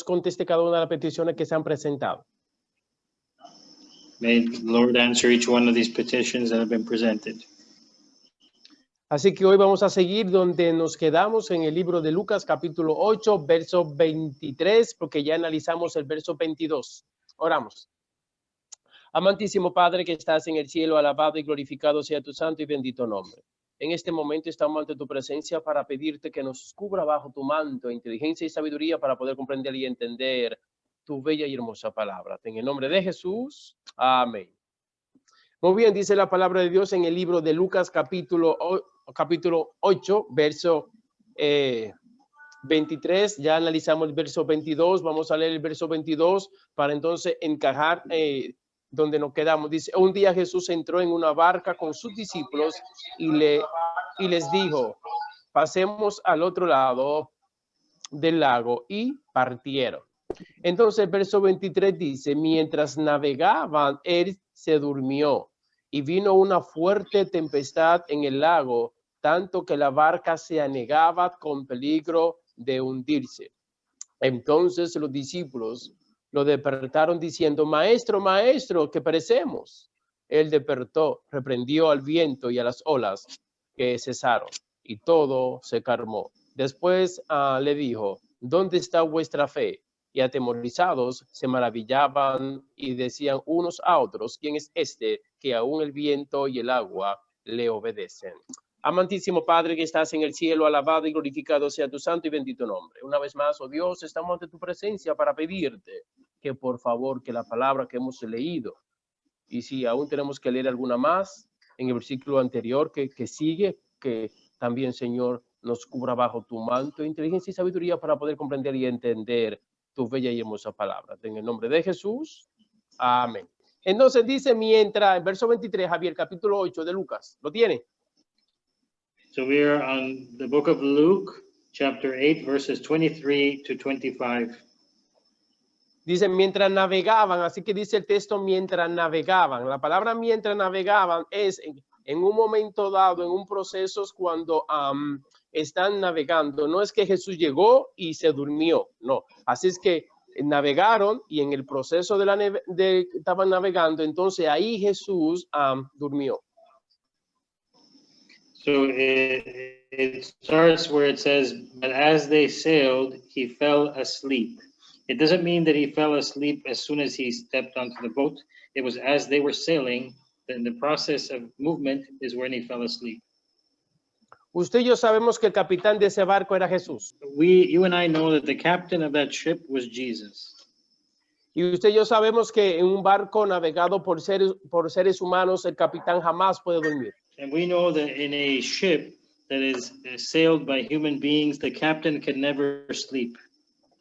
conteste cada una de las peticiones que se han presentado. May the Lord answer each one of these petitions that have been presented. Así que hoy vamos a seguir donde nos quedamos en el libro de Lucas, capítulo 8, verso 23, porque ya analizamos el verso 22. Oramos. Amantísimo Padre que estás en el cielo, alabado y glorificado sea tu santo y bendito nombre. En este momento estamos ante tu presencia para pedirte que nos cubra bajo tu manto, inteligencia y sabiduría para poder comprender y entender tu bella y hermosa palabra. En el nombre de Jesús, amén. Muy bien, dice la palabra de Dios en el libro de Lucas, capítulo 8, verso 23. Ya analizamos el verso 22. Vamos a leer el verso 22 para entonces encajar donde nos quedamos. Dice, un día Jesús entró en una barca con sus discípulos y les dijo, pasemos al otro lado del lago, y partieron. Entonces el verso 23 dice, mientras navegaban, él se durmió y vino una fuerte tempestad en el lago, tanto que la barca se anegaba con peligro de hundirse. Entonces los discípulos lo despertaron diciendo, maestro, maestro, que perecemos. Él despertó, reprendió al viento y a las olas, que cesaron, y todo se calmó. Después le dijo, ¿dónde está vuestra fe? Y atemorizados se maravillaban y decían unos a otros, ¿quién es este que aún el viento y el agua le obedecen? Amantísimo Padre que estás en el cielo, alabado y glorificado sea tu santo y bendito nombre. Una vez más, oh Dios, estamos ante tu presencia para pedirte que por favor, que la palabra que hemos leído, y si aún tenemos que leer alguna más en el versículo anterior que sigue, que también, Señor, nos cubra bajo tu manto, inteligencia y sabiduría para poder comprender y entender tu bella y hermosa palabra. En el nombre de Jesús, amén. Entonces dice, mientras, el verso 23, Javier, capítulo 8 de Lucas, ¿lo tiene? So we are on the book of Luke, chapter 8, verses 23 to 25. Dice, mientras navegaban, así que dice el texto, mientras navegaban. La palabra mientras navegaban es en un momento dado, en un proceso cuando están navegando. No es que Jesús llegó y se durmió, no. Así es que navegaron y en el proceso estaban navegando, entonces ahí Jesús durmió. So it starts where it says, but as they sailed, he fell asleep. It doesn't mean that he fell asleep as soon as he stepped onto the boat. It was as they were sailing, in the process of movement is when he fell asleep. Usted y yo sabemos que el capitán de ese barco era Jesús. You and I know that the captain of that ship was Jesus. Y usted y yo sabemos que en un barco navegado por seres humanos, el capitán jamás puede dormir. And we know that in a ship that is sailed by human beings, the captain can never sleep.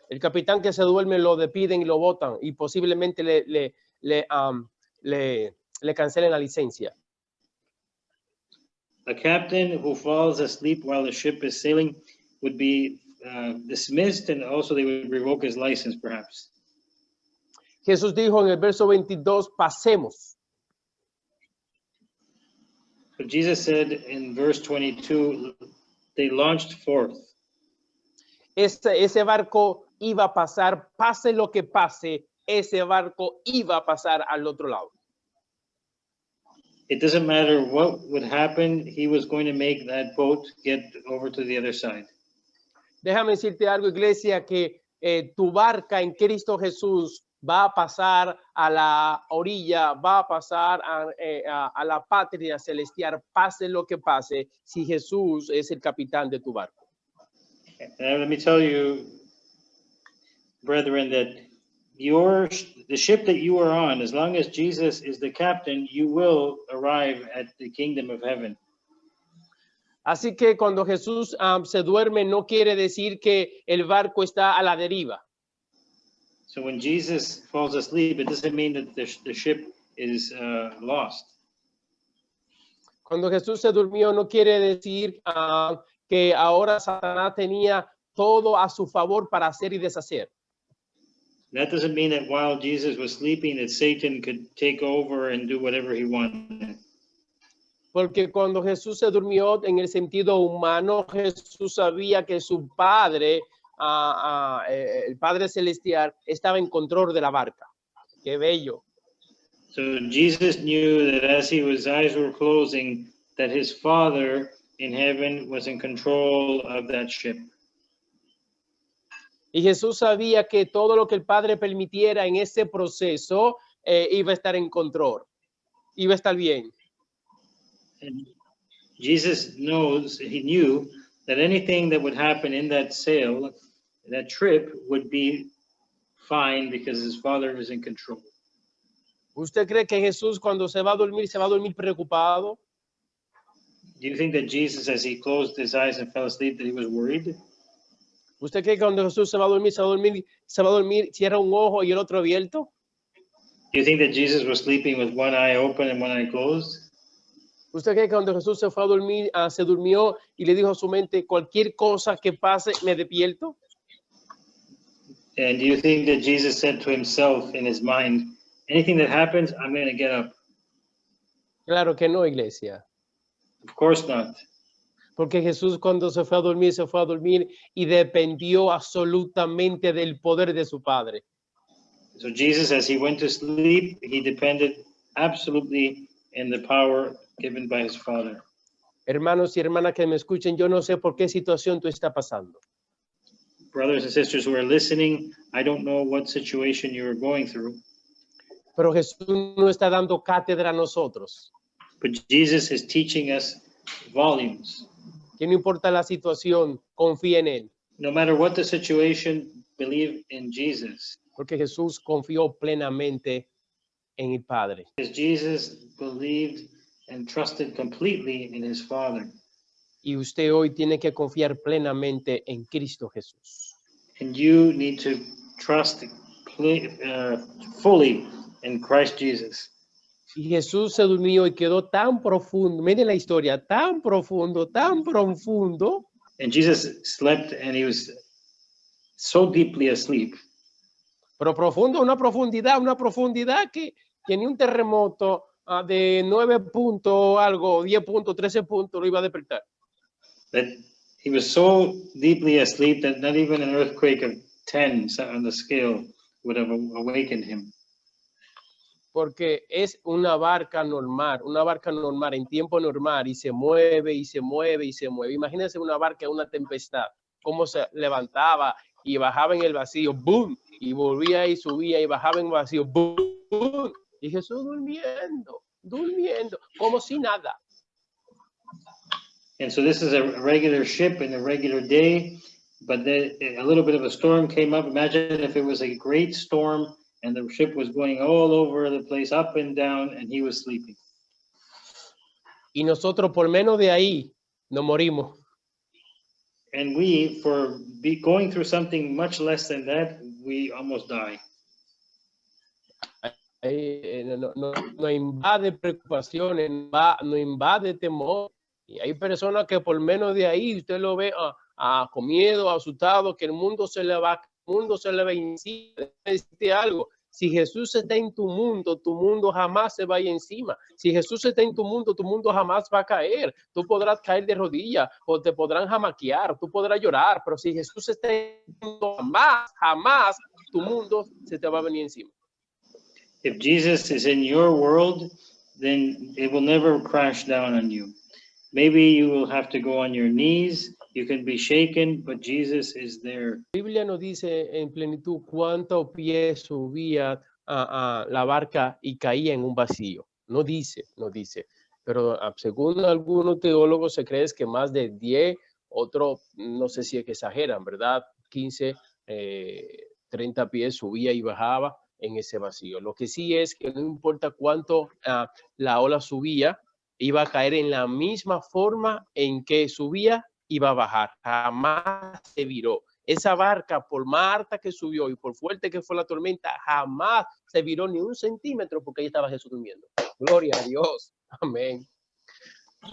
El capitán que se duerme lo despiden y lo botan y posiblemente le cancelen la licencia. A captain who falls asleep while the ship is sailing would be dismissed, and also they would revoke his license, perhaps. Jesús dijo en el verso 22, pasemos. But Jesus said in verse 22, they launched forth. Ese barco iba a pasar, pase lo que pase, ese barco iba a pasar al otro lado. It doesn't matter what would happen, he was going to make that boat get over to the other side. Déjame decirte algo, iglesia, que tu barca en Cristo Jesús va a pasar a la orilla, va a pasar a la patria celestial, pase lo que pase, si Jesús es el capitán de tu barco. And let me tell you, brethren, that the ship that you are on, as long as Jesus is the captain, you will arrive at the kingdom of heaven. Así que cuando Jesús se duerme, no quiere decir que el barco está a la deriva. So when Jesus falls asleep, it doesn't mean that the ship is lost. Cuando Jesús se durmió, no quiere decir que ahora Satanás tenía todo a su favor para hacer y deshacer. That doesn't mean that while Jesus was sleeping, that Satan could take over and do whatever he wanted. Porque cuando Jesús se durmió en el sentido humano, Jesús sabía que su Padre el Padre Celestial estaba en control de la barca. Qué bello. So Jesus knew that as his eyes were closing, that his Father in heaven was in control of that ship. Y Jesús sabía que todo lo que el Padre permitiera en ese proceso iba a estar en control, iba a estar bien. And Jesus he knew that anything that would happen in that sail, that trip would be fine because his Father was in control. ¿Usted cree que Jesús cuando se va a dormir preocupado? Do you think that Jesus, as he closed his eyes and fell asleep, that he was worried? ¿Usted cree que cuando Jesús se va a dormir, cierra un ojo y el otro abierto? Do you think that Jesus was sleeping with one eye open and one eye closed? ¿Usted cree que cuando Jesús se fue a dormir, se durmió y le dijo a su mente, cualquier cosa que pase, me despierto? And do you think that Jesus said to himself in his mind, anything that happens, I'm going to get up? Claro que no, iglesia. Of course not. Porque Jesús cuando se fue a dormir y dependió absolutamente del poder de su Padre. So Jesus, as he went to sleep, he depended absolutely in the power given by his Father. Hermanos y hermanas que me escuchen, yo no sé por qué situación tú estás pasando. Brothers and sisters who are listening, I don't know what situation you are going through. Pero Jesús no está dando cátedra a nosotros. But Jesus is teaching us volumes. Que no importa la situación, confía en Él. No matter what the situation, believe in Jesus. Porque Jesús confió plenamente en el Padre. Because Jesus believed and trusted completely in his Father. Y usted hoy tiene que confiar plenamente en Cristo Jesús. And you need to trust fully in Christ Jesus. Y Jesús se durmió y quedó tan profundo, miren la historia, tan profundo, And Jesus slept and he was so deeply asleep. Pero profundo, una profundidad que ni un terremoto de 9 puntos algo, 10 puntos, 13 puntos lo iba a despertar. That he was so deeply asleep that not even an earthquake of 10 on the scale would have awakened him. Porque es una barca normal en tiempo normal y se mueve. Imagínense una barca en una tempestad, cómo se levantaba y bajaba en el vacío, boom, y volvía y subía y bajaba en el vacío, boom, boom. Y Jesús durmiendo, como si nada. And so this is a regular ship in a regular day, but then a little bit of a storm came up. Imagine if it was a great storm and the ship was going all over the place, up and down, and he was sleeping. Y nosotros por menos de ahí nos morimos. And we, for going through something much less than that, we almost die. No invade preocupaciones, no invade temor. Y hay personas que por menos de ahí usted lo ve con miedo, asustado, que el mundo se le va encima. Decirte algo, si Jesús está en tu mundo jamás se va encima. Si Jesús está en tu mundo jamás va a caer. Tú podrás caer de rodillas o te podrán jamaquear, tú podrás llorar, pero si Jesús está en tu mundo, jamás tu mundo se te va a venir encima. If Jesus is in your world, then it will never crash down on you. Maybe you will have to go on your knees. You can be shaken, but Jesus is there. La Biblia nos dice en plenitud cuántos pies subía a la barca y caía en un vacío. No dice. Pero según algunos teólogos se cree que más de 10, otros no sé si es que exageran, ¿verdad? 15, 30 pies subía y bajaba en ese vacío. Lo que sí es que no importa cuánto la ola subía, iba a caer en la misma forma en que subía, iba a bajar. Jamás se viró. Esa barca, por más alta que subió y por fuerte que fue la tormenta, jamás se viró ni un centímetro porque ahí estaba Jesús durmiendo. Gloria a Dios. Amén.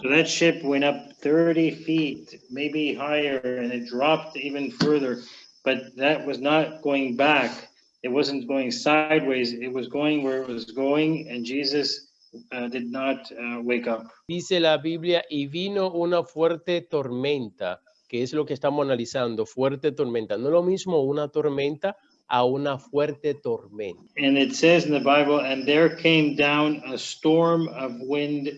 So that ship went up 30 feet, maybe higher, and it dropped even further. But that was not going back. It wasn't going sideways. It was going where it was going, and Jesus did not wake up. Dice la Biblia, y vino una fuerte tormenta que es lo que estamos analizando, fuerte tormenta. No es lo mismo una tormenta a una fuerte tormenta. And it says in the Bible, and there came down a storm of wind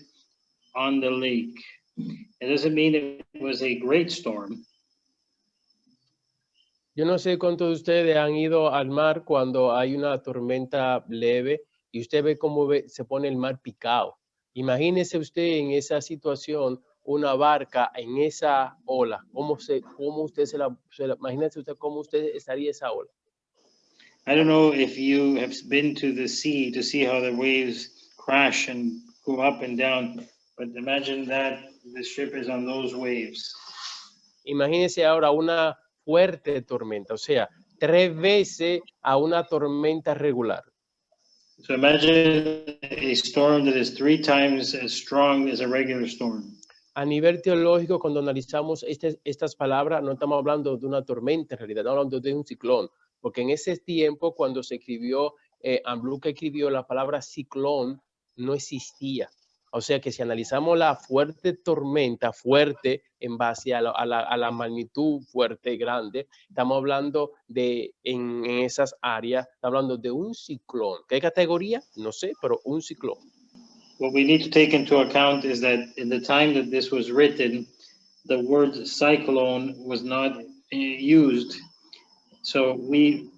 on the lake. It doesn't mean it was a great storm. Yo no sé cuántos de ustedes han ido al mar cuando hay una tormenta leve y usted ve cómo se pone el mar picado. Imagínese usted en esa situación, una barca en esa ola. Imagínese usted cómo usted estaría esa ola. I don't know if you have been to the sea to see how the waves crash and go up and down, but imagine that the ship is on those waves. Imagínese ahora una fuerte tormenta, o sea, 3 veces a una tormenta regular. So imagine a storm that is 3 times as strong as a regular storm. A nivel teológico, cuando analizamos estas palabras, no estamos hablando de una tormenta en realidad, estamos hablando de un ciclón, porque en ese tiempo, cuando se escribió, Ambluk escribió la palabra ciclón, no existía. O sea que si analizamos la fuerte tormenta, fuerte en base a la magnitud fuerte, grande, estamos hablando de, en esas áreas, estamos hablando de un ciclón. ¿Qué categoría? No sé, pero un ciclón. What we need to take into account is that in the time that this was written, the word cyclone was not used. So we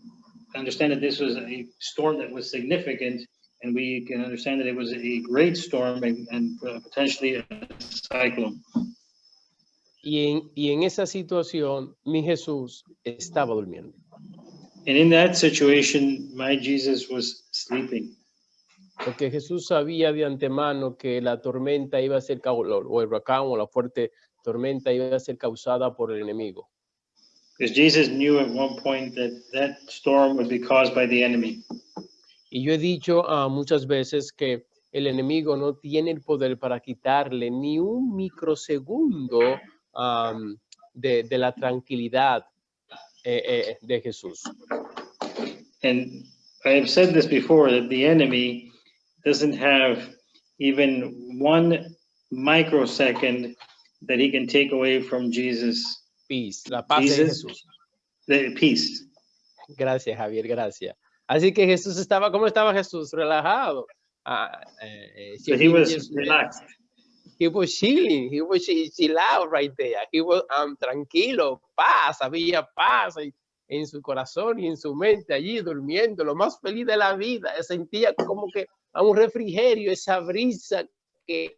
understand that this was a storm that was significant, and we can understand that it was a great storm and potentially a cyclone. Y en esa situación, mi Jesús estaba durmiendo. And in that situation, my Jesus was sleeping. Porque Jesús sabía de antemano que la tormenta iba a ser, o el huracán o la fuerte tormenta iba a ser causada por el enemigo. Because Jesus knew at one point that that storm would be caused by the enemy. Y yo he dicho muchas veces que el enemigo no tiene el poder para quitarle ni un microsegundo de la tranquilidad de Jesús. And I have said this before, that the enemy doesn't have even 1 microsecond that he can take away from Jesus. Peace, la paz de Jesús. The peace. Gracias, Javier, gracias. Así que Jesús estaba, ¿cómo estaba Jesús? Relajado. So he was relaxed. He was chilling. He was chill out right there. He was tranquilo, paz, había paz en su corazón y en su mente allí durmiendo, lo más feliz de la vida. Sentía como que a un refrigerio, esa brisa que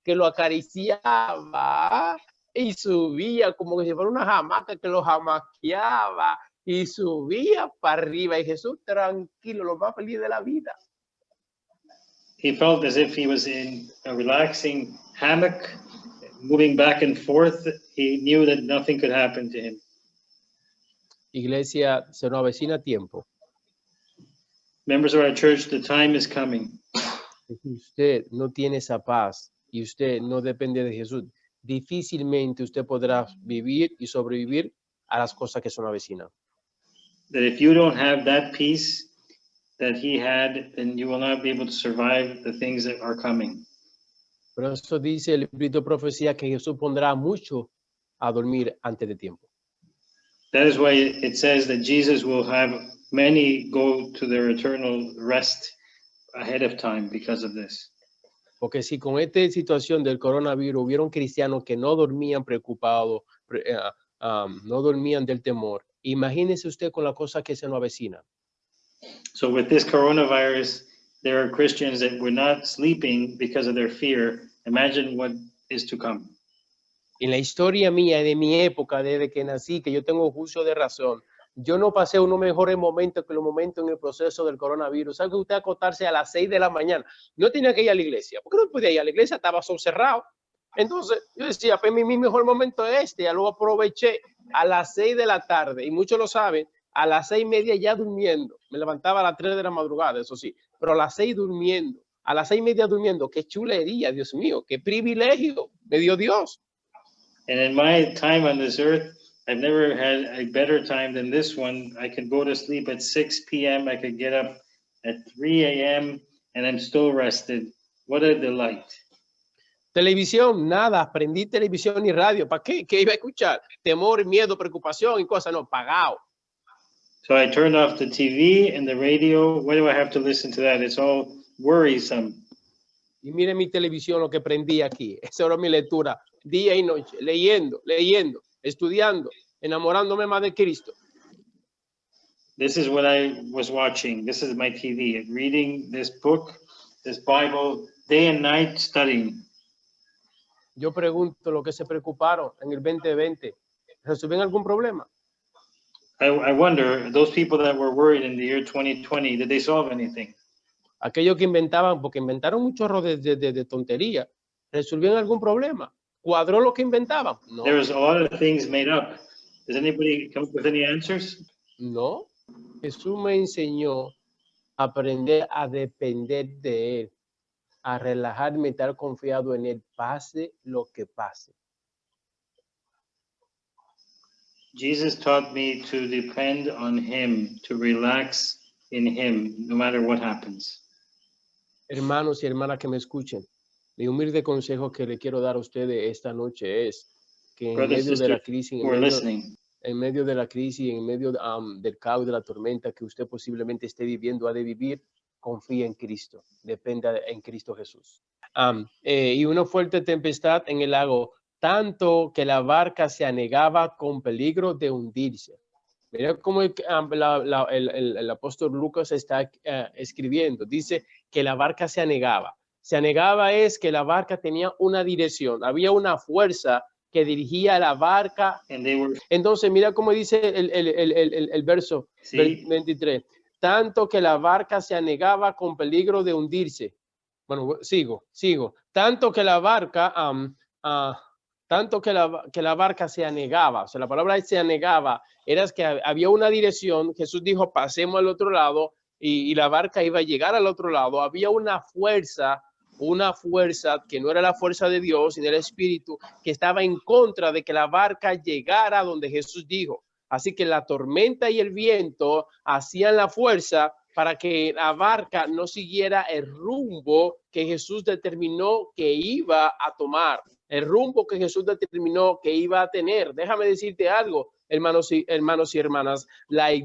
lo acariciaba y subía como que si fuera una hamaca que lo jamaqueaba y subía para arriba. Y Jesús tranquilo, lo más feliz de la vida. He felt as if he was in a relaxing hammock, moving back and forth. He knew that nothing could happen to him. Iglesia, se nos avecina tiempo. Members of our church, the time is coming. Si usted no tiene esa paz y usted no depende de Jesús, difícilmente usted podrá vivir y sobrevivir a las cosas que son avecinas. That if you don't have that peace that he had, then you will not be able to survive the things that are coming. Por eso dice el librito de profecía que Jesús pondrá mucho a dormir antes de tiempo. That is why it says that Jesus will have many go to their eternal rest ahead of time because of this. Porque si con esta situación del coronavirus hubieron cristianos que no dormían preocupados, no dormían del temor, imagínese usted con la cosa que se nos avecina. So with this coronavirus, there are Christians that were not sleeping because of their fear. Imagine what is to come. En la historia mía, de mi época, desde que nací, que yo tengo juicio de razón, yo no pasé unos mejores momentos que los momentos en el proceso del coronavirus. ¿Sabe que usted acostarse a las 6 de la mañana? No tenía que ir a la iglesia. ¿Por qué no podía ir a la iglesia? Estaba cerrado. Entonces, yo decía, pues mi mejor momento es este. Ya lo aproveché a las 6 de la tarde. Y muchos lo saben, a las 6:30 ya durmiendo. Me levantaba a las 3 de la madrugada, eso sí. Pero a las 6 durmiendo. A las 6:30 durmiendo. Qué chulería, Dios mío. Qué privilegio me dio Dios. And in my time on this earth, I've never had a better time than this one. I could go to sleep at 6 p.m. I could get up at 3 a.m. and I'm still rested. What a delight. Televisión, nada, prendí televisión y radio. ¿Para qué? ¿Qué iba a escuchar? Temor, miedo, preocupación y cosas, no, pagado. So I turned off the TV and the radio. Why do I have to listen to that? It's all worrisome. Y mire mi televisión, lo que prendí aquí. Esa era mi lectura, día y noche, leyendo, estudiando, enamorándome más de Cristo. This is what I was watching. This is my TV. Reading this book, this Bible, day and night studying. Yo pregunto, lo que se preocuparon en el 2020, ¿resuelven algún problema? I wonder, those people that were worried in the year 2020, did they solve anything? Aquellos que inventaban, porque inventaron un chorro de tontería, ¿resolvieron algún problema? ¿Cuadró lo que inventaban? No. There was a lot of things made up. Does anybody come up with any answers? No. Jesús me enseñó a aprender a depender de Él, a relajarme, estar confiado en Él, pase lo que pase. Jesus taught me to depend on him, to relax in him, no matter what happens. Hermanos y hermanas que me escuchen, mi humilde consejo que le quiero dar a ustedes esta noche es que en medio de la crisis, en medio de la crisis, en medio del caos, de la tormenta que usted posiblemente esté viviendo, ha de vivir, confía en Cristo, dependa en Cristo Jesús. Y una fuerte tempestad en el lago, tanto que la barca se anegaba con peligro de hundirse. Mira cómo el apóstol Lucas está escribiendo. Dice que la barca se anegaba. Se anegaba es que la barca tenía una dirección, había una fuerza que dirigía la barca. Entonces, mira cómo dice el verso 23. Tanto que la barca se anegaba con peligro de hundirse. Bueno, sigo. Tanto que la barca, que la barca se anegaba. O sea, la palabra se anegaba era que había una dirección. Jesús dijo, pasemos al otro lado y la barca iba a llegar al otro lado. Había una fuerza que no era la fuerza de Dios y del Espíritu, que estaba en contra de que la barca llegara donde Jesús dijo. Así que la tormenta y el viento hacían la fuerza para que la barca no siguiera el rumbo que Jesús determinó que iba a tomar, el rumbo que Jesús determinó que iba a tener. Déjame decirte algo, hermanos y hermanas,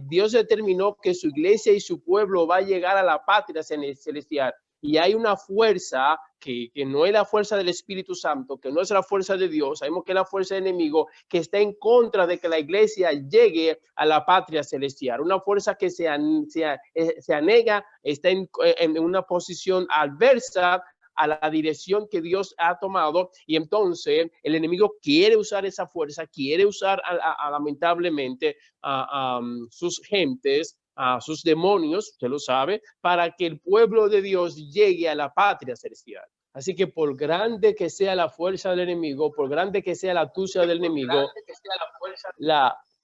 Dios determinó que su iglesia y su pueblo va a llegar a la patria celestial. Y hay una fuerza que no es la fuerza del Espíritu Santo, que no es la fuerza de Dios, sabemos que es la fuerza del enemigo, que está en contra de que la iglesia llegue a la patria celestial. Una fuerza que se anega, está en una posición adversa a la dirección que Dios ha tomado, y entonces el enemigo quiere usar esa fuerza, quiere usar lamentablemente a sus gentes, a sus demonios, usted lo sabe, para que el pueblo de Dios llegue a la patria celestial. Así que por grande que sea la fuerza del enemigo, por grande que sea la astucia del enemigo,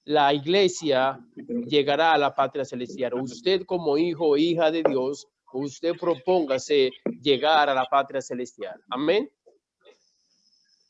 la iglesia llegará a la patria celestial. Usted como hijo o hija de Dios, usted propóngase llegar a la patria celestial. Amén.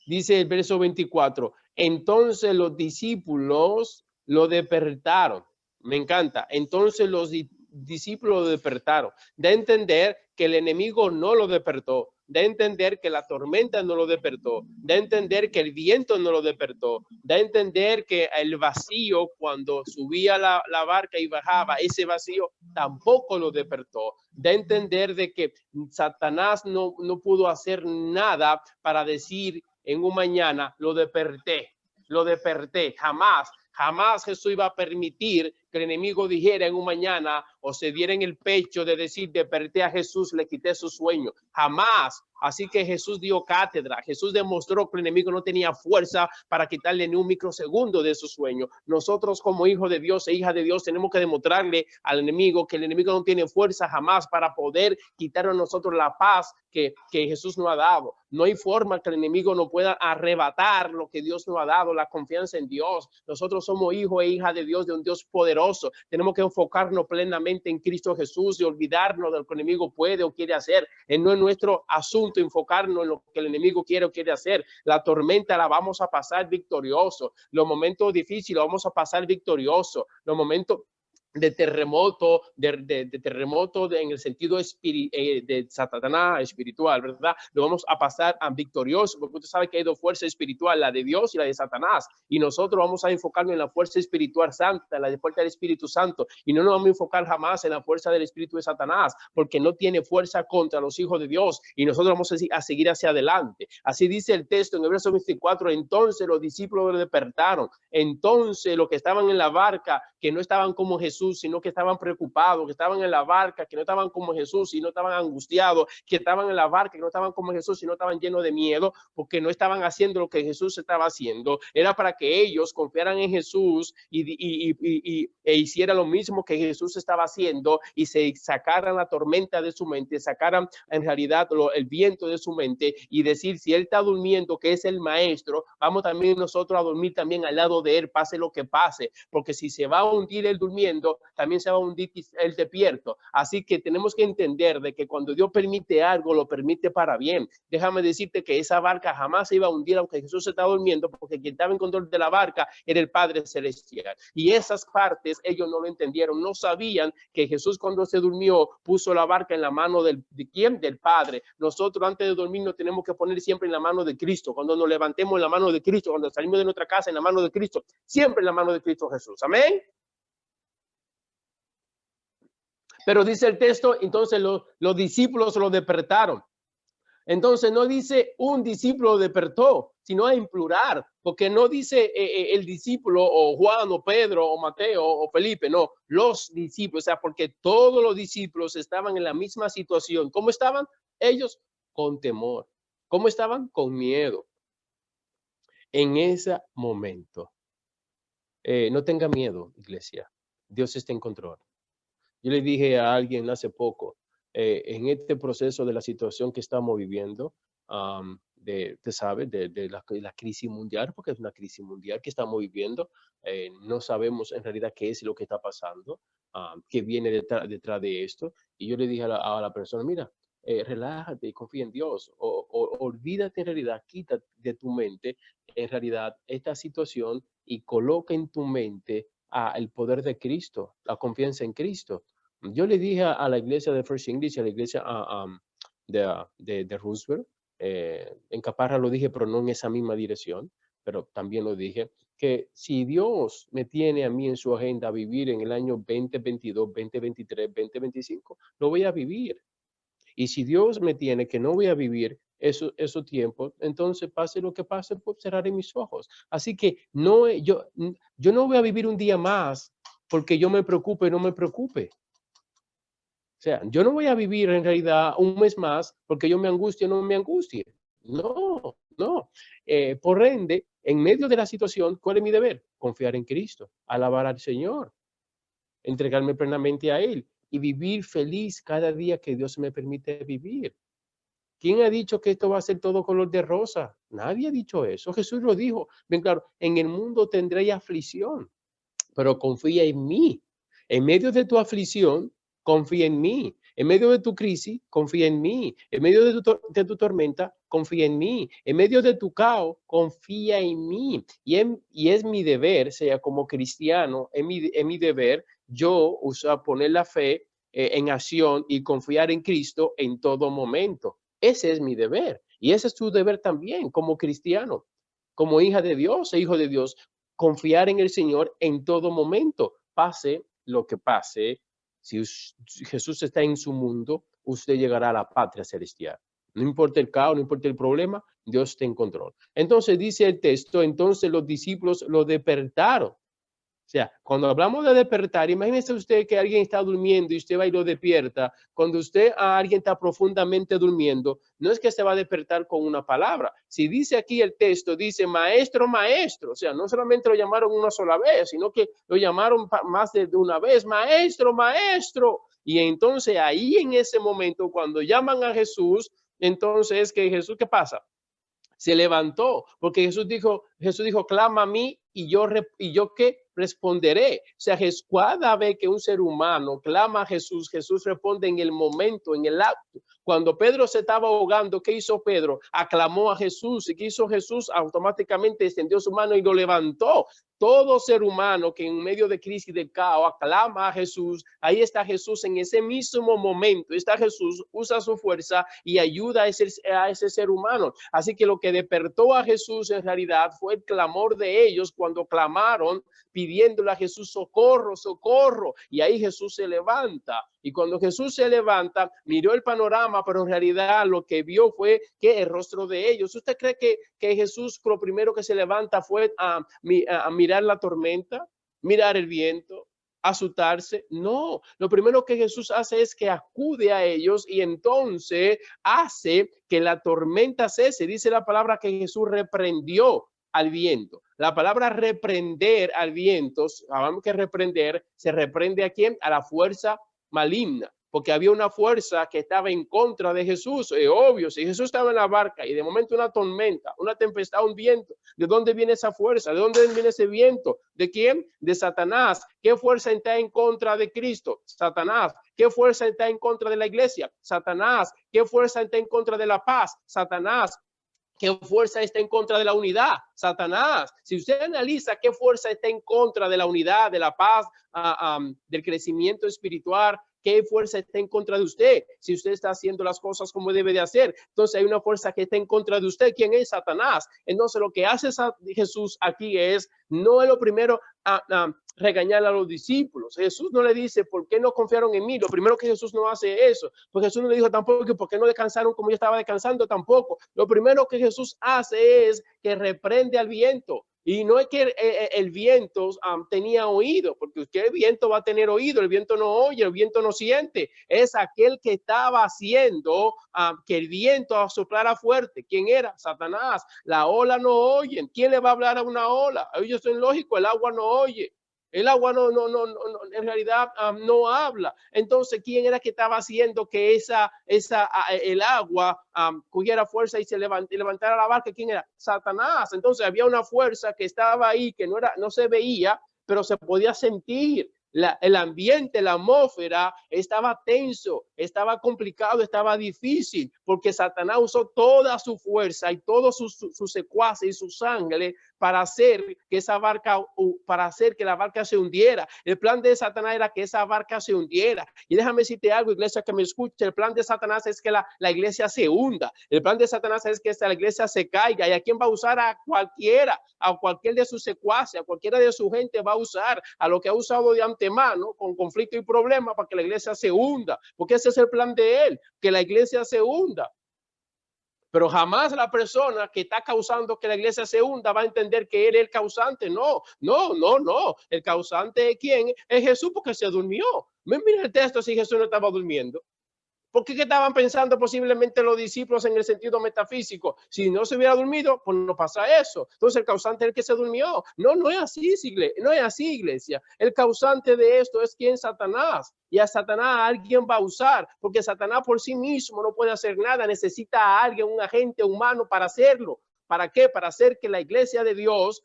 Dice el verso 24, entonces los discípulos lo despertaron. Me encanta. Entonces los discípulos lo despertaron. De entender que el enemigo no lo despertó. De entender que la tormenta no lo despertó. De entender que el viento no lo despertó. De entender que el vacío, cuando subía la barca y bajaba, ese vacío tampoco lo despertó. De entender de que Satanás no pudo hacer nada para decir en un mañana, lo desperté. Jamás Jesús iba a permitir que el enemigo dijera en un mañana o se diera en el pecho de decir, desperté a Jesús, le quité su sueño. Jamás. Así que Jesús dio cátedra. Jesús demostró que el enemigo no tenía fuerza para quitarle ni un microsegundo de su sueño. Nosotros como hijos de Dios e hijas de Dios tenemos que demostrarle al enemigo que el enemigo no tiene fuerza jamás para poder quitar a nosotros la paz que Jesús nos ha dado. No hay forma que el enemigo no pueda arrebatar lo que Dios nos ha dado, la confianza en Dios. Nosotros somos hijos e hijas de Dios, de un Dios poderoso. Tenemos que enfocarnos plenamente en Cristo Jesús y olvidarnos de lo que el enemigo puede o quiere hacer. No es nuestro asunto enfocarnos en lo que el enemigo quiere o quiere hacer. La tormenta la vamos a pasar victorioso. Los momentos difíciles los vamos a pasar victorioso. Los momentos de terremoto, en el sentido de Satanás espiritual, ¿verdad? Lo vamos a pasar a victorioso, porque usted sabe que hay dos fuerzas espirituales, la de Dios y la de Satanás, y nosotros vamos a enfocarnos en la fuerza espiritual santa, la de fuerza del Espíritu Santo, y no nos vamos a enfocar jamás en la fuerza del Espíritu de Satanás, porque no tiene fuerza contra los hijos de Dios, y nosotros vamos a seguir hacia adelante. Así dice el texto en el verso 24, entonces los discípulos lo despertaron, entonces los que estaban en la barca, que no estaban como Jesús, sino que estaban preocupados, que estaban en la barca, que no estaban como Jesús, y no estaban angustiados, que estaban en la barca, que no estaban como Jesús, y no estaban llenos de miedo, porque no estaban haciendo lo que Jesús estaba haciendo. Era para que ellos confiaran en Jesús e hicieran lo mismo que Jesús estaba haciendo, y se sacaran la tormenta de su mente, sacaran en realidad el viento de su mente, y decir, si él está durmiendo, que es el maestro, vamos también nosotros a dormir también al lado de él, pase lo que pase, porque si se va a hundir él durmiendo, también se va a hundir el despierto. Así que tenemos que entender de que cuando Dios permite algo, lo permite para bien. Déjame decirte que esa barca jamás se iba a hundir aunque Jesús estaba durmiendo, porque quien estaba en control de la barca era el Padre Celestial. Y esas partes ellos no lo entendieron, no sabían que Jesús cuando se durmió puso la barca en la mano ¿de quién? Del Padre. Nosotros antes de dormir nos tenemos que poner siempre en la mano de Cristo. Cuando nos levantemos en la mano de Cristo, cuando salimos de nuestra casa en la mano de Cristo, siempre en la mano de Cristo Jesús. Amén. Pero dice el texto, entonces los discípulos lo despertaron. Entonces no dice un discípulo despertó, sino en plural, porque no dice el discípulo o Juan o Pedro o Mateo o Felipe, no, los discípulos, o sea, porque todos los discípulos estaban en la misma situación. ¿Cómo estaban? Ellos con temor. ¿Cómo estaban? Con miedo. En ese momento, no tenga miedo, iglesia, Dios está en control. Yo le dije a alguien hace poco, en este proceso de la situación que estamos viviendo, te sabes, de la crisis mundial, porque es una crisis mundial que estamos viviendo, no sabemos en realidad qué es lo que está pasando, qué viene detrás de esto. Y yo le dije a la persona, mira, relájate y confía en Dios, o olvídate en realidad, quita de tu mente en realidad esta situación y coloca en tu mente el poder de Cristo, la confianza en Cristo. Yo le dije a la iglesia de First English, a la iglesia de Roosevelt, en Caparra lo dije, pero no en esa misma dirección, pero también lo dije, que si Dios me tiene a mí en su agenda a vivir en el año 2022, 2023, 2025, lo voy a vivir. Y si Dios me tiene que no voy a vivir esos tiempos, entonces pase lo que pase, pues cerraré mis ojos. Así que yo no voy a vivir un día más porque yo me preocupe o no me preocupe. O sea, yo no voy a vivir en realidad un mes más porque yo me angustie o no me angustie. No, no. Por ende, en medio de la situación, ¿cuál es mi deber? Confiar en Cristo, alabar al Señor, entregarme plenamente a Él y vivir feliz cada día que Dios me permite vivir. ¿Quién ha dicho que esto va a ser todo color de rosa? Nadie ha dicho eso. Jesús lo dijo. Bien claro, en el mundo tendréis aflicción, pero confía en mí. En medio de tu aflicción, confía en mí. En medio de tu crisis, confía en mí. En medio de tu tormenta, confía en mí. En medio de tu caos, confía en mí. Y es mi deber, sea como cristiano, es mi deber yo poner la fe en acción y confiar en Cristo en todo momento. Ese es mi deber. Y ese es tu deber también como cristiano, como hija de Dios e hijo de Dios, confiar en el Señor en todo momento. Pase lo que pase, si Jesús está en su mundo, usted llegará a la patria celestial. No importa el caos, no importa el problema, Dios está en control. Entonces dice el texto, entonces los discípulos lo despertaron. O sea, cuando hablamos de despertar, imagínese usted que alguien está durmiendo y usted va y lo despierta. Cuando alguien está profundamente durmiendo, no es que se va a despertar con una palabra. Si dice aquí el texto, dice maestro, maestro. O sea, no solamente lo llamaron una sola vez, sino que lo llamaron más de una vez, maestro, maestro. Y entonces ahí en ese momento, cuando llaman a Jesús, entonces que Jesús, ¿qué pasa? Se levantó, porque Jesús dijo, clama a mí y yo ¿qué? responderé. O sea, cada vez que un ser humano clama a Jesús, Jesús responde en el momento, en el acto. Cuando Pedro se estaba ahogando, ¿qué hizo Pedro? Aclamó a Jesús. ¿Y qué hizo Jesús? Automáticamente extendió su mano y lo levantó. Todo ser humano que en medio de crisis, de caos, aclama a Jesús, ahí está Jesús en ese mismo momento. Está Jesús, usa su fuerza y ayuda a ese ser humano. Así que lo que despertó a Jesús en realidad fue el clamor de ellos cuando clamaron pidiéndole a Jesús socorro, socorro. Y ahí Jesús se levanta. Y cuando Jesús se levanta, miró el panorama, pero en realidad lo que vio fue que el rostro de ellos. ¿Usted cree que Jesús lo primero que se levanta fue a mirar la tormenta, mirar el viento, asustarse? No, lo primero que Jesús hace es que acude a ellos y entonces hace que la tormenta cese. Dice la palabra que Jesús reprendió al viento. La palabra reprender al viento, sabemos que reprender, se reprende a quién? A la fuerza maligna, porque había una fuerza que estaba en contra de Jesús. Es obvio, si Jesús estaba en la barca y de momento una tormenta, una tempestad, un viento, ¿de dónde viene esa fuerza? ¿De dónde viene ese viento? ¿De quién? De Satanás. ¿Qué fuerza está en contra de Cristo? Satanás. ¿Qué fuerza está en contra de la iglesia? Satanás. ¿Qué fuerza está en contra de la paz? Satanás. ¿Qué fuerza está en contra de la unidad? Satanás. Si usted analiza qué fuerza está en contra de la unidad, de la paz, del crecimiento espiritual, qué fuerza está en contra de usted, si usted está haciendo las cosas como debe de hacer, entonces hay una fuerza que está en contra de usted. ¿Quién es? Satanás. Entonces lo que hace Jesús aquí es, no es lo primero regañar a los discípulos. Jesús no le dice, ¿por qué no confiaron en mí? Lo primero que Jesús no hace eso, porque Jesús no le dijo tampoco, ¿por qué no descansaron como yo estaba descansando? Tampoco. Lo primero que Jesús hace es que reprende al viento. Y no es que el viento tenía oído, porque usted el viento va a tener oído, el viento no oye, el viento no siente. Es aquel que estaba haciendo que el viento soplara fuerte. ¿Quién era? Satanás. La ola no oyen. ¿Quién le va a hablar a una ola? Ellos son lógicos, el agua no oye. El agua no en realidad no habla. Entonces, ¿quién era que estaba haciendo que el agua cogiera fuerza y se levantara la barca? ¿Quién era? Satanás. Entonces, había una fuerza que estaba ahí, que no se veía, pero se podía sentir. El ambiente, la atmósfera estaba tenso, estaba complicado, estaba difícil, porque Satanás usó toda su fuerza y todos sus secuaces y su sangre para hacer que la barca se hundiera. El plan de Satanás era que esa barca se hundiera. Y déjame decirte algo, iglesia que me escuche, el plan de Satanás es que la iglesia se hunda. El plan de Satanás es que la iglesia se caiga. ¿Y a quién va a usar? A cualquiera, a cualquier de sus secuaces, a cualquiera de su gente va a usar, a lo que ha usado de antemano con conflicto y problemas para que la iglesia se hunda, porque ese es el plan de él, que la iglesia se hunda. Pero jamás la persona que está causando que la iglesia se hunda va a entender que él es el causante. No. El causante es quién? Es Jesús, porque se durmió. Mira el texto si Jesús no estaba durmiendo. ¿Por qué estaban pensando posiblemente los discípulos en el sentido metafísico? Si no se hubiera dormido, pues no pasa eso. Entonces el causante es el que se durmió. No es así, iglesia. El causante de esto es quién? Satanás. Y a Satanás alguien va a usar, porque Satanás por sí mismo no puede hacer nada. Necesita a alguien, un agente humano para hacerlo. ¿Para qué? Para hacer que la iglesia de Dios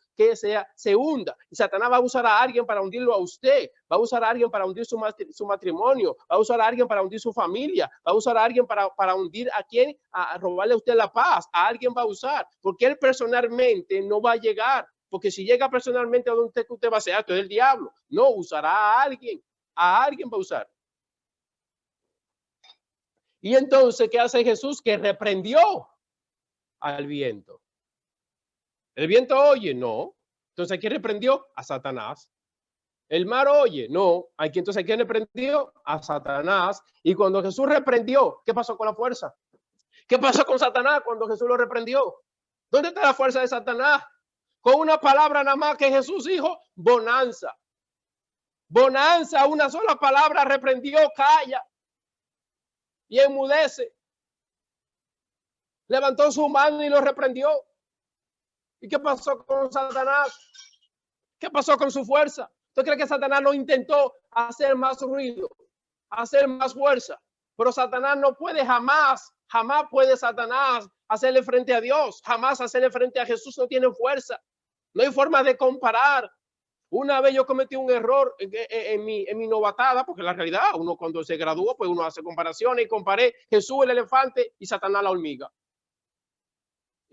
se hunda. Y Satanás va a usar a alguien para hundirlo a usted. Va a usar a alguien para hundir su matrimonio. Va a usar a alguien para hundir su familia. Va a usar a alguien para hundir a quién, a robarle a usted la paz. A alguien va a usar. Porque él personalmente no va a llegar. Porque si llega personalmente a donde usted va a ser, esto es el diablo. No, usará a alguien. A alguien va a usar. Y entonces, ¿qué hace Jesús? Que reprendió al viento. ¿El viento oye? No. Entonces, ¿a quién reprendió? A Satanás. ¿El mar oye? No. Entonces, ¿a quién reprendió? A Satanás. Y cuando Jesús reprendió, ¿qué pasó con la fuerza? ¿Qué pasó con Satanás cuando Jesús lo reprendió? ¿Dónde está la fuerza de Satanás? Con una palabra nada más que Jesús dijo, bonanza. Bonanza, una sola palabra reprendió, calla. Y enmudece. Levantó su mano y lo reprendió. ¿Y qué pasó con Satanás? ¿Qué pasó con su fuerza? ¿Tú crees que Satanás no intentó hacer más ruido, hacer más fuerza? Pero Satanás no puede jamás puede Satanás hacerle frente a Dios, jamás hacerle frente a Jesús. No tiene fuerza. No hay forma de comparar. Una vez yo cometí un error en mi novatada, porque la realidad, uno cuando se gradúa, pues uno hace comparaciones y comparé Jesús el elefante y Satanás la hormiga.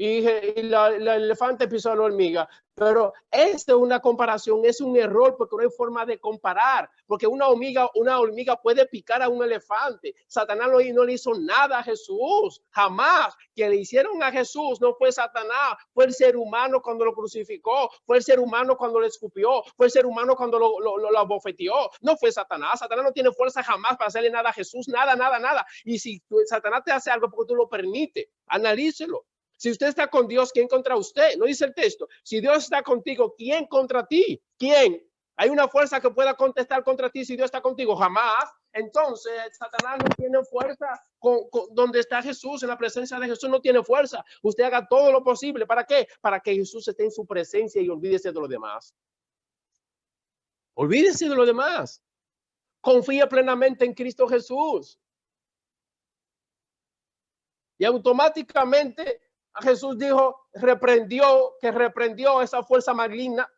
Y el elefante pisó a la hormiga. Pero esta es una comparación, es un error porque no hay forma de comparar. Porque una hormiga puede picar a un elefante. Satanás no le hizo nada a Jesús, jamás. Que le hicieron a Jesús no fue Satanás, fue el ser humano cuando lo crucificó, fue el ser humano cuando lo escupió, fue el ser humano cuando lo abofeteó. No fue Satanás. Satanás no tiene fuerza jamás para hacerle nada a Jesús, nada, nada, nada. Y si Satanás te hace algo porque tú lo permites, analícelo. Si usted está con Dios, ¿quién contra usted? No dice el texto. Si Dios está contigo, ¿quién contra ti? ¿Quién? ¿Hay una fuerza que pueda contestar contra ti si Dios está contigo? Jamás. Entonces, Satanás no tiene fuerza donde está Jesús, en la presencia de Jesús no tiene fuerza. Usted haga todo lo posible. ¿Para qué? Para que Jesús esté en su presencia y olvídese de lo demás. Olvídese de lo demás. Confía plenamente en Cristo Jesús. Y automáticamente Jesús dijo, reprendió esa fuerza maligna,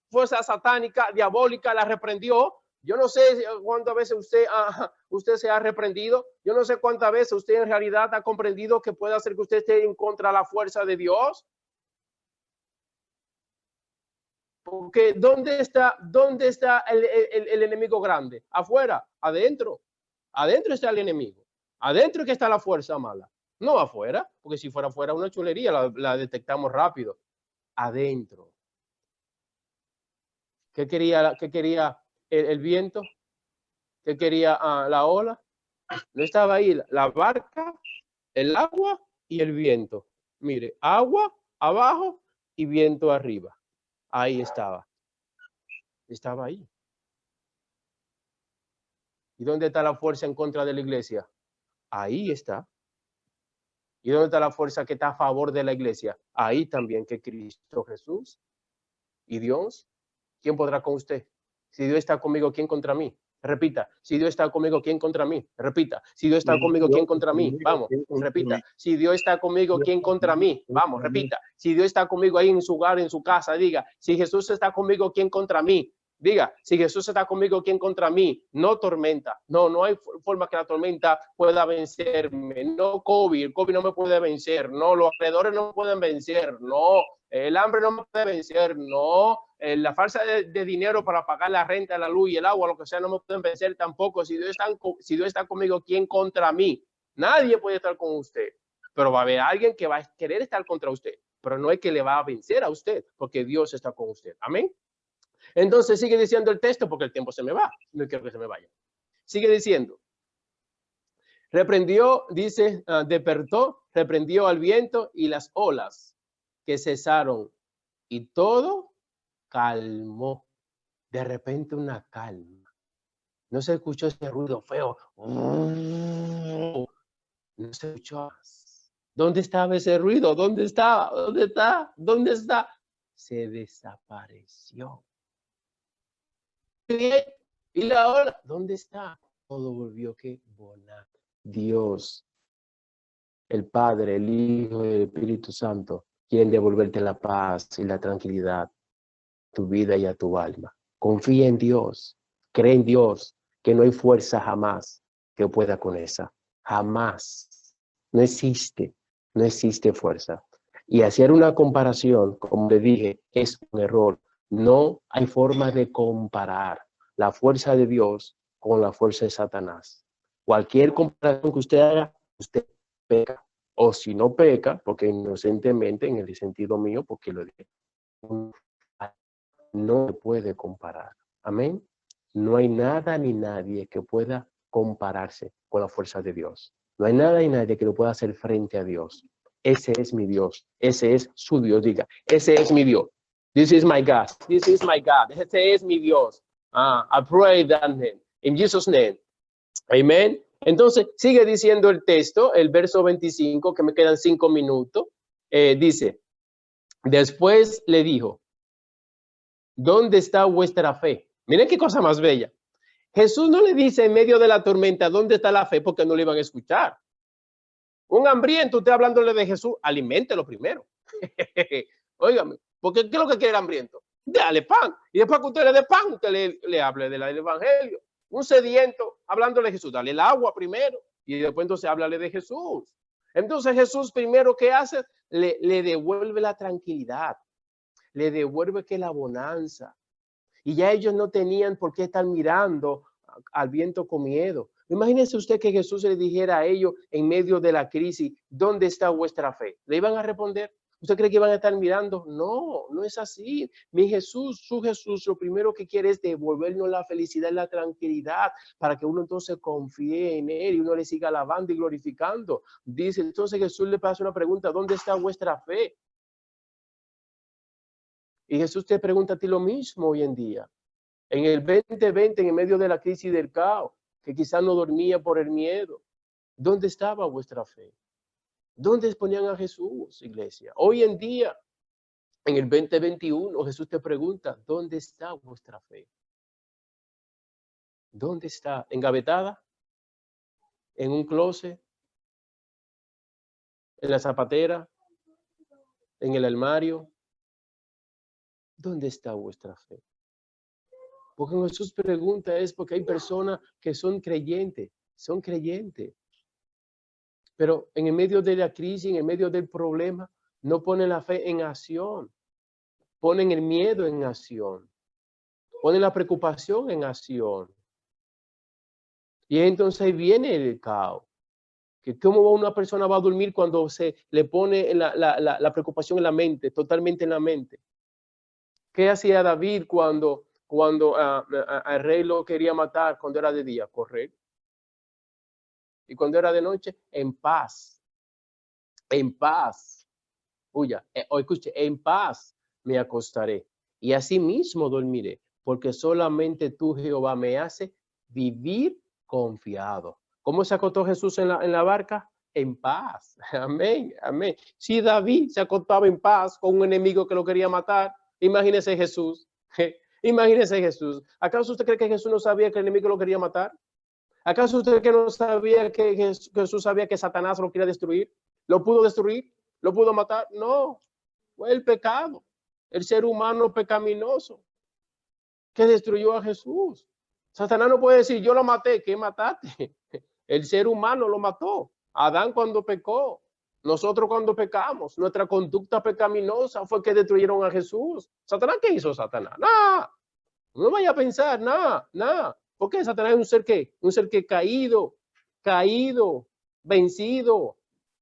fuerza satánica, diabólica, la reprendió. Yo no sé cuántas veces usted se ha reprendido. Yo no sé cuántas veces usted en realidad ha comprendido que puede hacer que usted esté en contra de la fuerza de Dios. Porque ¿dónde está el enemigo grande? Afuera, adentro. Adentro está el enemigo. Adentro es que está la fuerza mala. No afuera, porque si fuera afuera una chulería, la detectamos rápido. Adentro. ¿Qué quería el viento? ¿Qué quería la ola? No estaba ahí la barca, el agua y el viento. Mire, agua abajo y viento arriba. Ahí estaba. Estaba ahí. ¿Y dónde está la fuerza en contra de la iglesia? Ahí está. ¿Y dónde está la fuerza que está a favor de la iglesia? Ahí también, que Cristo Jesús y Dios. ¿Quién podrá con usted? Si Dios está conmigo, ¿quién contra mí? Repita, si Dios está conmigo, ¿quién contra mí? Repita, si Dios está conmigo, ¿quién contra mí? Vamos, repita, si Dios está conmigo, ¿quién contra mí? Vamos, repita, si Dios está conmigo ahí en su hogar, en su casa, diga, si Jesús está conmigo, ¿quién contra mí? Diga, si Jesús está conmigo, ¿quién contra mí? No tormenta, no hay forma que la tormenta pueda vencerme, no COVID, el COVID no me puede vencer, no, los alrededores no me pueden vencer, no, el hambre no me puede vencer, no, la falta de dinero para pagar la renta, la luz y el agua, lo que sea, no me pueden vencer tampoco. Si Dios está conmigo, ¿quién contra mí? Nadie puede estar con usted, pero va a haber alguien que va a querer estar contra usted, pero no es que le va a vencer a usted, porque Dios está con usted. Amén. Entonces sigue diciendo el texto, porque el tiempo se me va, no quiero que se me vaya. Sigue diciendo, reprendió, dice, despertó, reprendió al viento y las olas que cesaron y todo calmó. De repente una calma. No se escuchó ese ruido feo. No se escuchó. ¿Dónde estaba ese ruido? ¿Dónde estaba? ¿Dónde está? ¿Dónde está? Se desapareció. ¿Y la ola? ¿Dónde está? Todo volvió que volar. Dios, el Padre, el Hijo y el Espíritu Santo quieren devolverte la paz y la tranquilidad a tu vida y a tu alma. Confía en Dios, cree en Dios, que no hay fuerza jamás que pueda con esa. Jamás. No existe fuerza. Y hacer una comparación, como le dije, es un error. No hay forma de comparar la fuerza de Dios con la fuerza de Satanás. Cualquier comparación que usted haga, usted peca. O si no peca, porque inocentemente, en el sentido mío, porque lo dije, no se puede comparar. Amén. No hay nada ni nadie que pueda compararse con la fuerza de Dios. No hay nada ni nadie que lo pueda hacer frente a Dios. Ese es mi Dios. Ese es su Dios. Diga, ese es mi Dios. This is my God. This is my God. Ese es mi Dios. I pray that name. In Jesus' name. Amen. Entonces, sigue diciendo el texto, el verso 25, que me quedan 5 minutos. Dice, después le dijo, ¿dónde está vuestra fe? Miren qué cosa más bella. Jesús no le dice en medio de la tormenta, ¿dónde está la fe? Porque no le iban a escuchar. Un hambriento, usted hablándole de Jesús, aliméntelo primero. Óigame, porque ¿qué es lo que quiere el hambriento? Dale pan. Y después que usted le dé pan, usted le hable del evangelio. Un sediento, hablándole de Jesús, dale el agua primero. Y después entonces háblale de Jesús. Entonces Jesús primero, ¿qué hace? Le devuelve la tranquilidad. Le devuelve que la bonanza. Y ya ellos no tenían por qué estar mirando al viento con miedo. Imagínense usted que Jesús le dijera a ellos en medio de la crisis, ¿dónde está vuestra fe? ¿Le iban a responder? ¿Usted cree que iban a estar mirando? No, no es así. Mi Jesús, su Jesús, lo primero que quiere es devolvernos la felicidad y la tranquilidad para que uno entonces confíe en Él y uno le siga alabando y glorificando. Dice, entonces Jesús le pasa una pregunta, ¿dónde está vuestra fe? Y Jesús te pregunta a ti lo mismo hoy en día. En el 2020, en medio de la crisis del caos, que quizás no dormía por el miedo, ¿dónde estaba vuestra fe? ¿Dónde ponían a Jesús, iglesia? Hoy en día, en el 2021, Jesús te pregunta, ¿dónde está vuestra fe? ¿Dónde está? ¿Engavetada? ¿En un closet? ¿En la zapatera? ¿En el armario? ¿Dónde está vuestra fe? Porque Jesús pregunta es porque hay personas que son creyentes, pero en el medio de la crisis, en el medio del problema, no ponen la fe en acción, ponen el miedo en acción, ponen la preocupación en acción. Y entonces viene el caos. Que ¿cómo una persona va a dormir cuando se le pone la preocupación en la mente, totalmente en la mente? ¿Qué hacía David cuando el rey lo quería matar cuando era de día? Correr. Y cuando era de noche, en paz. En paz. Huya, o escuche, en paz me acostaré y así mismo dormiré, porque solamente tú, Jehová, me hace vivir confiado. ¿Cómo se acostó Jesús en la barca? En paz. Amén, amén. Si David se acostaba en paz con un enemigo que lo quería matar, imagínese Jesús. Imagínese Jesús. ¿Acaso usted cree que Jesús no sabía que el enemigo lo quería matar? ¿Acaso usted que no sabía que Jesús sabía que Satanás lo quería destruir? ¿Lo pudo destruir? ¿Lo pudo matar? No, fue el pecado, el ser humano pecaminoso que destruyó a Jesús. Satanás no puede decir, yo lo maté. ¿Qué mataste? El ser humano lo mató. Adán cuando pecó, nosotros cuando pecamos, nuestra conducta pecaminosa fue que destruyeron a Jesús. ¿Satanás qué hizo Satanás? Nada. No vaya a pensar, nada, nada. Porque Satanás es un ser que caído, vencido.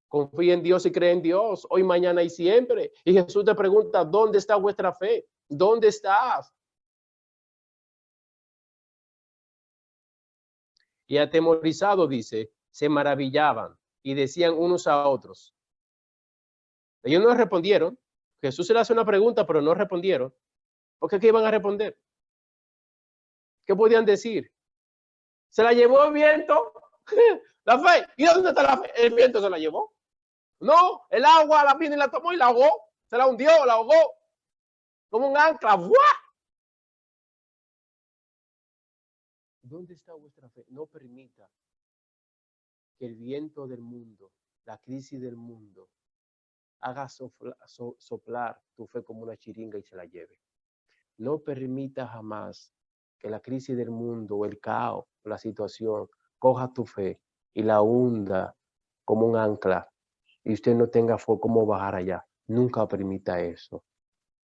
Confía en Dios y cree en Dios, hoy, mañana y siempre. Y Jesús te pregunta, ¿dónde está vuestra fe? ¿Dónde estás? Y atemorizado, dice, se maravillaban y decían unos a otros. Ellos no respondieron. Jesús se le hace una pregunta, pero no respondieron. ¿Por qué iban a responder? ¿Qué podían decir? ¿Se la llevó el viento? La fe. ¿Y dónde está la fe? El viento se la llevó. No, el agua la vino y la tomó y la ahogó. Se la hundió, la ahogó. Como un ancla. ¡Buah! ¿Dónde está vuestra fe? No permita que el viento del mundo, la crisis del mundo, haga soplar tu fe como una chiringa y se la lleve. No permita jamás que la crisis del mundo, el caos, la situación, coja tu fe y la hunda como un ancla y usted no tenga cómo bajar allá. Nunca permita eso.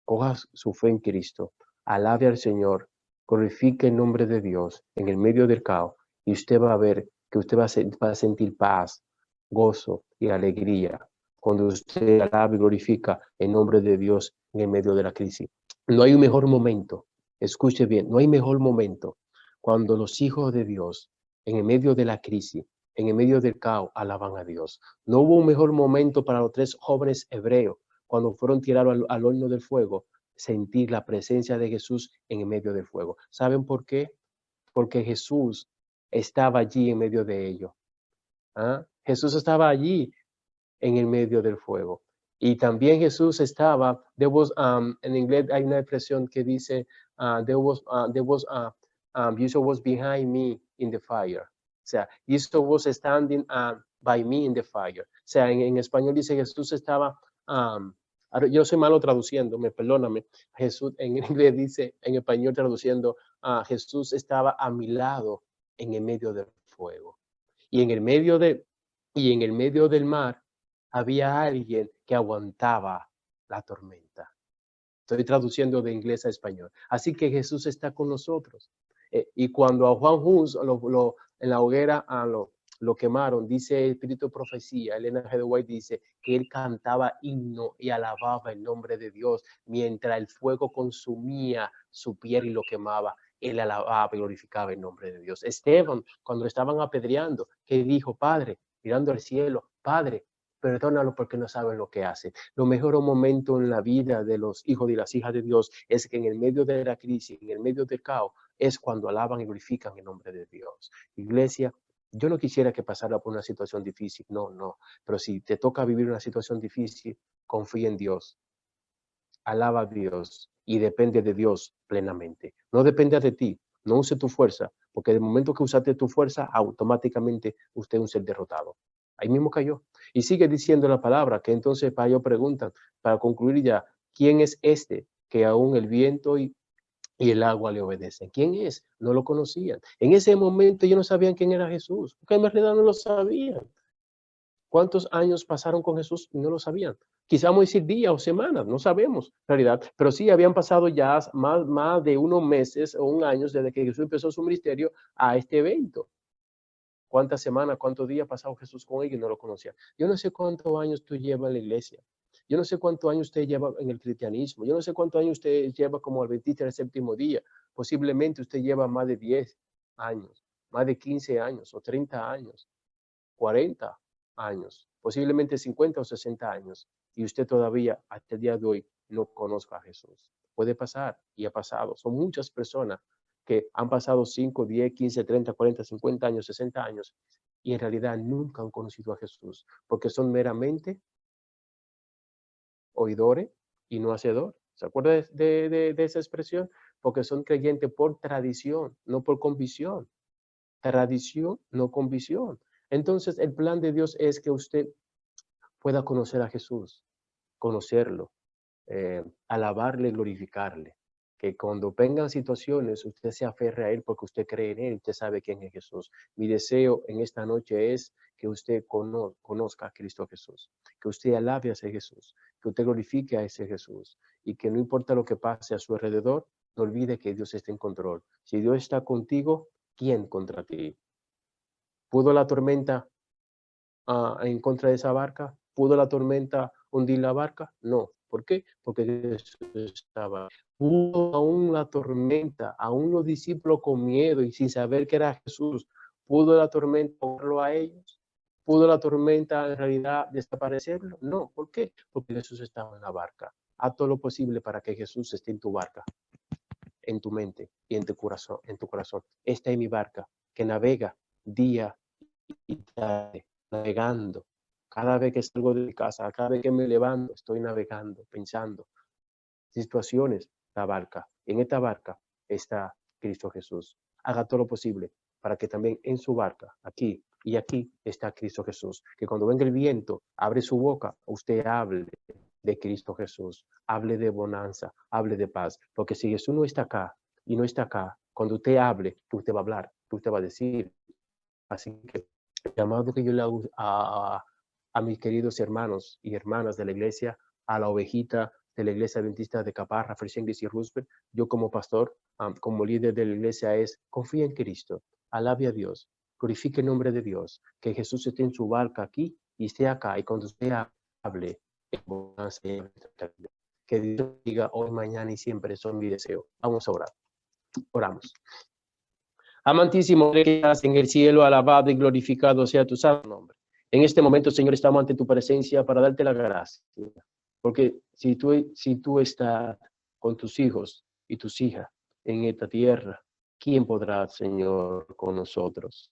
Coja su fe en Cristo, alabe al Señor, glorifique el nombre de Dios en el medio del caos y usted va a ver que usted va a sentir paz, gozo y alegría cuando usted alabe y glorifica el nombre de Dios en el medio de la crisis. No hay un mejor momento, escuche bien, no hay mejor momento cuando los hijos de Dios en el medio de la crisis, en el medio del caos, alaban a Dios. No hubo un mejor momento para los 3 jóvenes hebreos cuando fueron tirados al horno del fuego, sentir la presencia de Jesús en el medio del fuego. ¿Saben por qué? Porque Jesús estaba allí en medio de ellos. ¿Ah? Jesús estaba allí en el medio del fuego. Y también Jesús estaba, en inglés hay una expresión que dice, Jesus was behind me in the fire. O sea, Jesus was standing by me in the fire. O sea, en español dice Jesús estaba Ahora, yo soy malo traduciendo, perdóname. Jesús en inglés dice, en español traduciendo, Jesús estaba a mi lado en el medio del fuego. Y en el medio del mar había alguien que aguantaba la tormenta. Estoy traduciendo de inglés a español. Así que Jesús está con nosotros. Y cuando a Juan Hus en la hoguera lo quemaron, dice el Espíritu de Profecía, Elena G. White dice que él cantaba himno y alababa el nombre de Dios mientras el fuego consumía su piel y lo quemaba. Él alababa y glorificaba el nombre de Dios. Esteban, cuando lo estaban apedreando, que dijo, Padre, mirando al cielo, Padre, perdónalo porque no saben lo que hacen. Lo mejor momento en la vida de los hijos y las hijas de Dios es que en el medio de la crisis, en el medio del caos, es cuando alaban y glorifican el nombre de Dios. Iglesia, yo no quisiera que pasara por una situación difícil, no. Pero si te toca vivir una situación difícil, confía en Dios, alaba a Dios y depende de Dios plenamente. No depende de ti, no use tu fuerza, porque el momento que usaste tu fuerza, automáticamente usted es un ser derrotado. Ahí mismo cayó. Y sigue diciendo la palabra, que entonces para ellos preguntan, para concluir ya, ¿quién es este que aún el viento y el agua le obedecen? ¿Quién es? No lo conocían. En ese momento ellos no sabían quién era Jesús, porque en realidad no lo sabían. ¿Cuántos años pasaron con Jesús? No lo sabían. Quizá vamos a decir días o semanas, no sabemos en realidad, pero sí habían pasado ya más de unos meses o un año desde que Jesús empezó su ministerio a este evento. ¿Cuántas semanas, cuántos días ha pasado Jesús con ellos y no lo conocían? Yo no sé cuántos años tú llevas en la iglesia. Yo no sé cuántos años usted lleva en el cristianismo. Yo no sé cuántos años usted lleva como adventista del séptimo día. Posiblemente usted lleva más de 10 años, más de 15 años o 30 años, 40 años, posiblemente 50 o 60 años. Y usted todavía hasta el día de hoy no conozca a Jesús. Puede pasar y ha pasado. Son muchas personas que han pasado 5, 10, 15, 30, 40, 50 años, 60 años y en realidad nunca han conocido a Jesús porque son meramente oidores y no hacedores. ¿Se acuerda de esa expresión? Porque son creyentes por tradición, no por convicción. Tradición, no convicción. Entonces, el plan de Dios es que usted pueda conocer a Jesús, conocerlo, alabarle, glorificarle. Que cuando vengan situaciones, usted se aferre a Él porque usted cree en Él, usted sabe quién es Jesús. Mi deseo en esta noche es que usted conozca a Cristo Jesús, que usted alabe a ese Jesús, que usted glorifique a ese Jesús y que no importa lo que pase a su alrededor, no olvide que Dios está en control. Si Dios está contigo, ¿quién contra ti? ¿Pudo la tormenta en contra de esa barca? ¿Pudo la tormenta hundir la barca? No. ¿Por qué? Porque Jesús estaba. Pudo aún la tormenta, aún los discípulos con miedo y sin saber que era Jesús, ¿pudo la tormenta ahogarlo a ellos? ¿Pudo la tormenta en realidad desaparecerlo? No. ¿Por qué? Porque Jesús estaba en la barca. Haz todo lo posible para que Jesús esté en tu barca, en tu mente y en tu corazón. Esta es mi barca que navega día y tarde, navegando. Cada vez que salgo de mi casa, cada vez que me levanto, estoy navegando, pensando. Situaciones, la barca. En esta barca está Cristo Jesús. Haga todo lo posible para que también en su barca, aquí y aquí, está Cristo Jesús. Que cuando venga el viento, abre su boca, usted hable de Cristo Jesús. Hable de bonanza, hable de paz. Porque si Jesús no está acá y no está acá, cuando usted hable, usted va a hablar, usted va a decir. Así que el llamado que yo le hago a mis queridos hermanos y hermanas de la iglesia, a la ovejita de la iglesia adventista de Caparra, Fresh y Roosevelt, yo como pastor, como líder de la iglesia es, confía en Cristo, alabe a Dios, glorifique el nombre de Dios, que Jesús esté en su barca aquí y esté acá, y cuando usted hable, que Dios diga hoy, mañana y siempre, son mi deseo. Vamos a orar. Oramos. Amantísimo, que estás en el cielo, alabado y glorificado sea tu santo nombre. En este momento, Señor, estamos ante tu presencia para darte la gracia. Porque si tú estás con tus hijos y tus hijas en esta tierra, ¿quién podrá, Señor, con nosotros?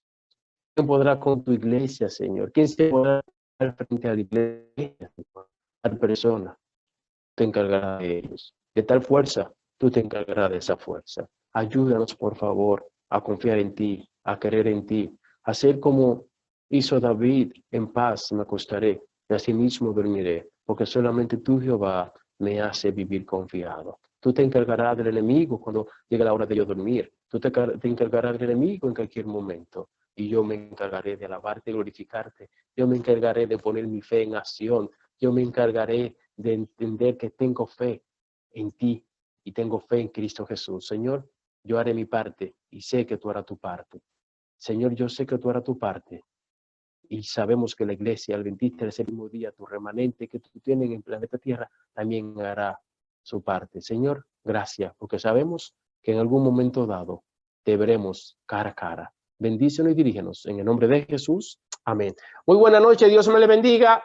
¿Quién podrá con tu iglesia, Señor? ¿Quién se podrá dar frente a la iglesia, a la persona? Te encargarás de ellos. De tal fuerza, tú te encargarás de esa fuerza. Ayúdanos, por favor, a confiar en ti, a querer en ti, a ser como hizo David, en paz me acostaré, y asimismo dormiré, porque solamente tú, Jehová, me hace vivir confiado. Tú te encargarás del enemigo cuando llegue la hora de yo dormir. Tú te encargarás del enemigo en cualquier momento. Y yo me encargaré de alabarte y glorificarte. Yo me encargaré de poner mi fe en acción. Yo me encargaré de entender que tengo fe en ti y tengo fe en Cristo Jesús. Señor, yo haré mi parte y sé que tú harás tu parte. Señor, yo sé que tú harás tu parte. Y sabemos que la iglesia, al 23º día, tu remanente que tú tienes en el planeta Tierra, también hará su parte. Señor, gracias, porque sabemos que en algún momento dado te veremos cara a cara. Bendícenos y dirígenos en el nombre de Jesús. Amén. Muy buena noche, Dios me le bendiga.